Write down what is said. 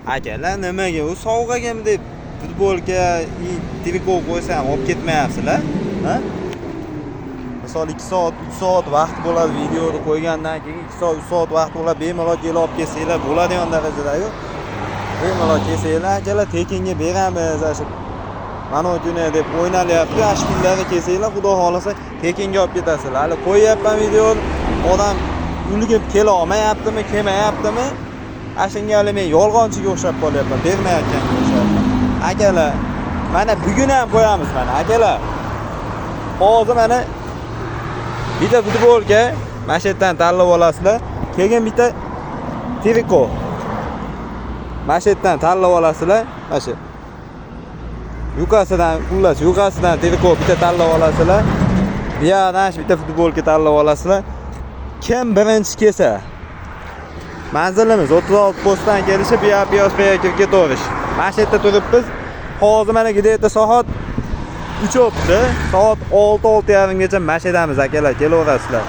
Akalar nimaga u sovuq ekan deb futbolka triko qo'ysam olib ketmayapsizlar? Ha? Misol 2 soat, 3 soat vaqt bo'ladi videoni qo'ygandan keyin 2 soat, 3 soat vaqt bo'ladi, bemalol kelib olib kelsanglar bo'ladigan darajada-yu. Bemalol kelsanglar, akalar tekinga beramiz, shu mana kuni deb o'ynalyapti. Shu kunlarda kelsanglar, xudo xolasa tekinga olib ketasizlar. Hali qo'yyapman videoni, odam ulgib kela olmayaptimi, kelmayaptimi? Shunga hali men yolg'onchiga o'xshab qolyapman, bermayotganga o'xshyapman. Akalar, mana bugun ham qo'yamiz mana, akalar. Hozir mana bitta futbolka mana shu yerdan tanlab olasizlar. Keyin bitta triko. Mana shu yerdan tanlab olasizlar. Mana shu. Yukasidan, xullas, yukasidan triko bitta tanlab olasizlar. Bu yerdan bitta futbolka tanlab olasizlar. Kim birinchi kelsa, manzilimiz 36 postdan kelishi, bu yoq kirib ketaverish. Mana shu yerda turibmiz. Hozir mana gidaydi soat 3 o'tdi. Soat 6:30gacha mana shu yerdamiz akalar, kelaverasizlar.